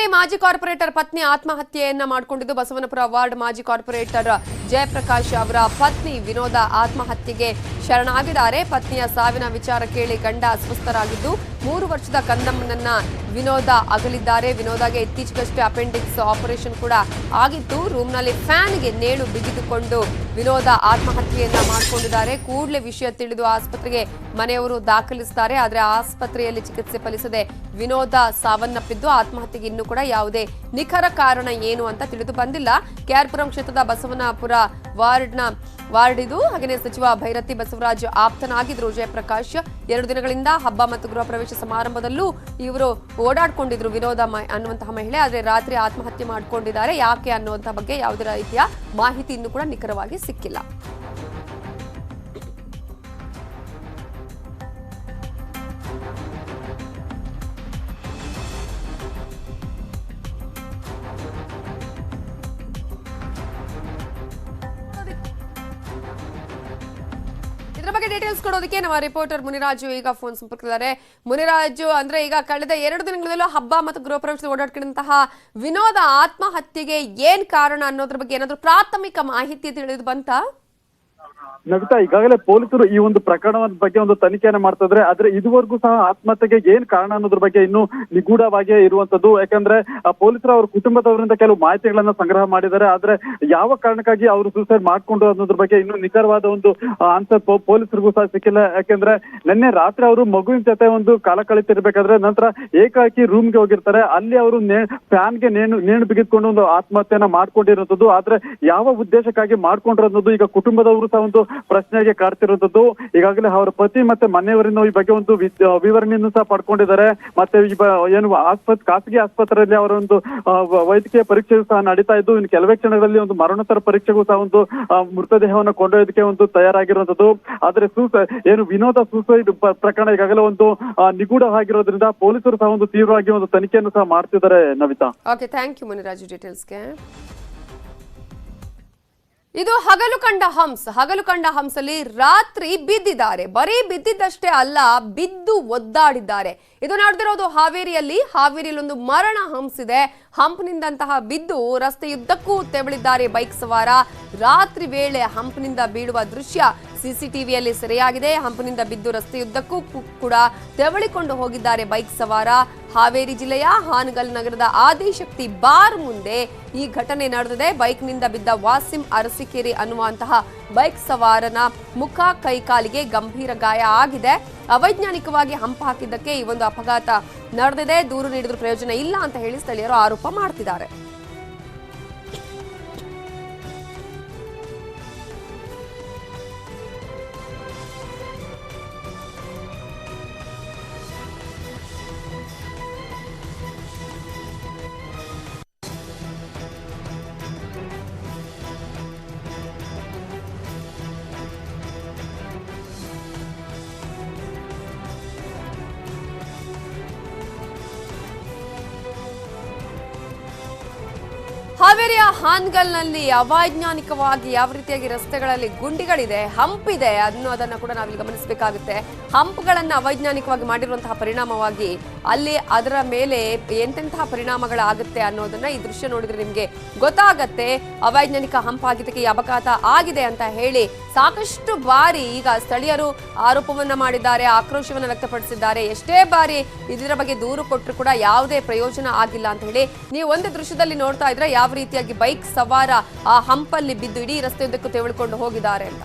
ರೂಮ್ನಲ್ಲಿ ಮಾಜಿ ಕಾರ್ಪೊರೇಟರ್ ಪತ್ನಿ ಆತ್ಮಹತ್ಯೆಯನ್ನ ಮಾಡಿಕೊಂಡಿದ್ದು ಬಸವನಪುರ ವಾರ್ಡ್ ಮಾಜಿ ಕಾರ್ಪೊರೇಟರ್ ಜಯಪ್ರಕಾಶ್ ಅವರ ಪತ್ನಿ ವಿನೋದ ಆತ್ಮಹತ್ಯೆಗೆ ಶರಣಾಗಿದ್ದಾರೆ. ಪತ್ನಿಯ ಸಾವಿನ ವಿಚಾರ ಕೇಳಿ ಗಂಡ ಅಸ್ವಸ್ಥರಾಗಿದ್ದು 3 ವರ್ಷದ ಕಂದಮ್ಮನನ್ನ ವಿನೋದ ಅಗಲಿದ್ದಾರೆ. ವಿನೋದಗೆ ಇತ್ತೀಚೆಗಷ್ಟೇ ಅಪೆಂಡಿಕ್ಸ್ ಆಪರೇಷನ್ ಕೂಡ ಆಗಿತ್ತು. ರೂಮ್ನಲ್ಲಿ ಫ್ಯಾನ್ಗೆ ನೇಣು ಬಿಗಿದುಕೊಂಡು ವಿನೋದ ಆತ್ಮಹತ್ಯೆಯನ್ನ ಮಾಡಿಕೊಂಡಿದ್ದಾರೆ. ಕೂಡಲೇ ವಿಷಯ ತಿಳಿದು ಆಸ್ಪತ್ರೆಗೆ ಮನೆಯವರು ದಾಖಲಿಸುತ್ತಾರೆ. ಆದರೆ ಆಸ್ಪತ್ರೆಯಲ್ಲಿ ಚಿಕಿತ್ಸೆ ಫಲಿಸದೆ ವಿನೋದ ಸಾವನ್ನಪ್ಪಿದ್ದು ಆತ್ಮಹತ್ಯೆಗೆ ಇನ್ನೂ ಕೂಡ ಯಾವುದೇ ನಿಖರ ಕಾರಣ ಏನು ಅಂತ ತಿಳಿದು ಬಂದಿಲ್ಲ. ಕೆಆರ್ಪುರಂ ಕ್ಷೇತ್ರದ ಬಸವನಪುರ ವಾರ್ಡ್ ಇದು. ಹಾಗೆಯೇ ಸಚಿವ ಭೈರತಿ ಬಸವರಾಜ್ ಆಪ್ತನಾಗಿದ್ರು ಜಯಪ್ರಕಾಶ್. 2 ದಿನಗಳಿಂದ ಹಬ್ಬ ಮತ್ತು ಗೃಹ ಪ್ರವೇಶ ಸಮಾರಂಭದಲ್ಲೂ ಇವರು ಓಡಾಡ್ಕೊಂಡಿದ್ರು ವಿನೋದ ಅನ್ನುವಂತಹ ಮಹಿಳೆ. ಆದರೆ ರಾತ್ರಿ ಆತ್ಮಹತ್ಯೆ ಮಾಡಿಕೊಂಡಿದ್ದಾರೆ. ಯಾಕೆ ಅನ್ನುವಂತಹ ಬಗ್ಗೆ ಯಾವುದೇ ರೀತಿಯ ಮಾಹಿತಿ ಇನ್ನೂ ಕೂಡ ನಿಖರವಾಗಿ ಸಿಕ್ಕಿಲ್ಲ. ಇದರ ಬಗ್ಗೆ ಡೀಟೇಲ್ಸ್ ಕೊಡೋದಕ್ಕೆ ನಮ್ಮ ರಿಪೋರ್ಟರ್ ಮುನಿರಾಜು ಈಗ ಫೋನ್ ಸಂಪರ್ಕದಲ್ಲಿದ್ದಾರೆ. ಮುನಿರಾಜು, ಅಂದ್ರೆ ಈಗ ಕಳೆದ 2 ದಿನಗಳಲ್ಲೂ ಹಬ್ಬ ಮತ್ತು ಗೃಹ ಪ್ರವೇಶದ ಓಡಾಡ್ಕೊಂಡಂತಹ ವಿನೋದ ಆತ್ಮಹತ್ಯೆಗೆ ಏನ್ ಕಾರಣ ಅನ್ನೋದ್ರ ಬಗ್ಗೆ ಏನಾದ್ರು ಪ್ರಾಥಮಿಕ ಮಾಹಿತಿ ತಿಳಿದು ಬಂತಾ? ನವಿತಾ, ಈಗಾಗಲೇ ಪೊಲೀಸರು ಈ ಒಂದು ಪ್ರಕರಣದ ಬಗ್ಗೆ ಒಂದು ತನಿಖೆಯನ್ನ ಮಾಡ್ತಾ ಇದ್ರೆ, ಆದ್ರೆ ಇದುವರೆಗೂ ಸಹ ಆತ್ಮಹತ್ಯೆಗೆ ಏನ್ ಕಾರಣ ಅನ್ನೋದ್ರ ಬಗ್ಗೆ ಇನ್ನೂ ನಿಗೂಢವಾಗಿಯೇ ಇರುವಂತದ್ದು. ಯಾಕಂದ್ರೆ ಪೊಲೀಸರು ಅವ್ರ ಕುಟುಂಬದವರಿಂದ ಕೆಲವು ಮಾಹಿತಿಗಳನ್ನ ಸಂಗ್ರಹ ಮಾಡಿದ್ದಾರೆ. ಆದ್ರೆ ಯಾವ ಕಾರಣಕ್ಕಾಗಿ ಅವರು ಸೂಸೈಡ್ ಮಾಡ್ಕೊಂಡು ಅನ್ನೋದ್ರ ಬಗ್ಗೆ ಇನ್ನೂ ನಿಖರವಾದ ಒಂದು ಆನ್ಸರ್ ಪೊಲೀಸರಿಗೂ ಸಹ ಸಿಕ್ಕಿಲ್ಲ. ಯಾಕಂದ್ರೆ ನಿನ್ನೆ ರಾತ್ರಿ ಅವರು ಮಗುವಿನ ಜೊತೆ ಒಂದು ಕಾಲ ಕಳೀತಿರ್ಬೇಕಾದ್ರೆ ನಂತರ ಏಕಾಏಕಿ ರೂಮ್ಗೆ ಹೋಗಿರ್ತಾರೆ. ಅಲ್ಲಿ ಅವರು ಫ್ಯಾನ್ಗೆ ನೇಣು ಬಿಗಿದ್ಕೊಂಡು ಒಂದು ಆತ್ಮಹತ್ಯೆಯನ್ನ ಮಾಡ್ಕೊಂಡಿರುವಂತದ್ದು. ಆದ್ರೆ ಯಾವ ಉದ್ದೇಶಕ್ಕಾಗಿ ಮಾಡ್ಕೊಂಡಿರೋದು ಈಗ ಕುಟುಂಬದವರು ಸಹ ಒಂದು ಪ್ರಶ್ನೆಗೆ ಕಾಡ್ತಿರುವಂತದ್ದು. ಈಗಾಗಲೇ ಅವರ ಪತಿ ಮತ್ತೆ ಮನೆಯವರಿಂದ ಈ ಬಗ್ಗೆ ಒಂದು ವಿವರಣೆಯನ್ನು ಸಹ ಪಡ್ಕೊಂಡಿದ್ದಾರೆ. ಮತ್ತೆ ಏನು ಖಾಸಗಿ ಆಸ್ಪತ್ರೆಯಲ್ಲಿ ಅವರ ಒಂದು ವೈದ್ಯಕೀಯ ಪರೀಕ್ಷೆಗೂ ಸಹ ನಡೀತಾ ಇದ್ದು, ಇನ್ನು ಕೆಲವೇ ಕ್ಷಣಗಳಲ್ಲಿ ಒಂದು ಮರಣೋತ್ತರ ಪರೀಕ್ಷೆಗೂ ಸಹ ಒಂದು ಮೃತದೇಹವನ್ನು ಕೊಂಡೊಯ್ಯೋದಕ್ಕೆ ಒಂದು ತಯಾರಾಗಿರುವಂತದ್ದು. ಆದ್ರೆ ಏನು ವಿನೋದ ಸೂಸೈಡ್ ಪ್ರಕರಣ ಈಗಾಗಲೇ ಒಂದು ನಿಗೂಢವಾಗಿರೋದ್ರಿಂದ ಪೊಲೀಸರು ಸಹ ಒಂದು ತೀವ್ರವಾಗಿ ಒಂದು ತನಿಖೆಯನ್ನು ಸಹ ಮಾಡ್ತಿದ್ದಾರೆ. Navitha, okay, thank you Muniraju ಡೀಟೇಲ್ಸ್ಗೆ. ಇದು ಹಗಲು ಕಂಡ ಹಂಸಲ್ಲಿ ರಾತ್ರಿ ಬಿದ್ದಿದ್ದಾರೆ. ಬರೀ ಬಿದ್ದಿದ್ದಷ್ಟೇ ಅಲ್ಲ, ಬಿದ್ದು ಒದ್ದಾಡಿದ್ದಾರೆ. ಇದು ನಡೆದಿರೋದು ಹಾವೇರಿಯಲ್ಲಿ ಒಂದು ಮರಣ ಹಂಸಿದೆ. ಹಂಪ್ನಿಂದಂತಹ ಬಿದ್ದು ರಸ್ತೆಯುದ್ದಕ್ಕೂ ತೆವಳಿದ್ದಾರೆ ಬೈಕ್ ಸವಾರ. ರಾತ್ರಿ ವೇಳೆ ಹಂಪ್ನಿಂದ ಬೀಳುವ ದೃಶ್ಯ ಸಿಸಿಟಿವಿಯಲ್ಲಿ ಸೆರೆಯಾಗಿದೆ. ಹಂಪ್ನಿಂದ ಬಿದ್ದು ರಸ್ತೆಯುದ್ದಕ್ಕೂ ಕೂಡ ತೆವಳಿಕೊಂಡು ಹೋಗಿದ್ದಾರೆ ಬೈಕ್ ಸವಾರ. ಹಾವೇರಿ ಜಿಲ್ಲೆಯ ಹಾನಗಲ್ ನಗರದ ಆದಿಶಕ್ತಿ ಬಾರ್ ಮುಂದೆ ಈ ಘಟನೆ ನಡೆದಿದೆ. ಬೈಕ್ನಿಂದ ಬಿದ್ದ ವಾಸಿಂ ಅರಸಿಕೆರೆ ಅನ್ನುವಂತಹ ಬೈಕ್ ಸವಾರನ ಮುಖ, ಕೈಕಾಲಿಗೆ ಗಂಭೀರ ಗಾಯ ಆಗಿದೆ. ಅವೈಜ್ಞಾನಿಕವಾಗಿ ಹಂಪ ಹಾಕಿದ್ದಕ್ಕೆ ಈ ಒಂದು ಅಪಘಾತ ನಡೆದಿದೆ. ದೂರು ನೀಡಿದ್ರೂ ಪ್ರಯೋಜನ ಇಲ್ಲ ಅಂತ ಹೇಳಿ ಸ್ಥಳೀಯರು ಆರೋಪ ಮಾಡ್ತಿದ್ದಾರೆ. ಹಾವೇರಿಯ ಹಾನಗಲ್ನಲ್ಲಿ ಅವೈಜ್ಞಾನಿಕವಾಗಿ ಯಾವ ರೀತಿಯಾಗಿ ರಸ್ತೆಗಳಲ್ಲಿ ಗುಂಡಿಗಳಿದೆ, ಹಂಪಿದೆ ಅನ್ನೋದನ್ನ ಕೂಡ ನಾವಿಲ್ಲಿ ಗಮನಿಸಬೇಕಾಗುತ್ತೆ. ಹಂಪ್ಗಳನ್ನು ಅವೈಜ್ಞಾನಿಕವಾಗಿ ಮಾಡಿರುವಂತಹ ಪರಿಣಾಮವಾಗಿ ಅಲ್ಲಿ ಅದರ ಮೇಲೆ ಎಂತೆಂತಹ ಪರಿಣಾಮಗಳಾಗುತ್ತೆ ಅನ್ನೋದನ್ನ ಈ ದೃಶ್ಯ ನೋಡಿದ್ರೆ ನಿಮ್ಗೆ ಗೊತ್ತಾಗತ್ತೆ. ಅವೈಜ್ಞಾನಿಕ ಹಂಪ್ ಆಗಿದ್ದಕ್ಕೆ ಈ ಅಪಘಾತ ಆಗಿದೆ ಅಂತ ಹೇಳಿ ಸಾಕಷ್ಟು ಬಾರಿ ಈಗ ಸ್ಥಳೀಯರು ಆರೋಪವನ್ನ ಮಾಡಿದ್ದಾರೆ, ಆಕ್ರೋಶವನ್ನ ವ್ಯಕ್ತಪಡಿಸಿದ್ದಾರೆ. ಎಷ್ಟೇ ಬಾರಿ ಇದರ ಬಗ್ಗೆ ದೂರು ಕೊಟ್ಟರು ಕೂಡ ಯಾವುದೇ ಪ್ರಯೋಜನ ಆಗಿಲ್ಲ ಅಂತ ಹೇಳಿ ನೀವು ಒಂದು ದೃಶ್ಯದಲ್ಲಿ ನೋಡ್ತಾ ಇದ್ರೆ ಯಾವ ರೀತಿಯಾಗಿ ಬೈಕ್ ಸವಾರ ಆ ಹಂಪಲ್ಲಿ ಬಿದ್ದು ಇಡೀ ರಸ್ತೆಯುದ್ದಕ್ಕೂ ತೆವಳಿಕೊಂಡು ಹೋಗಿದ್ದಾರೆ ಅಂತ.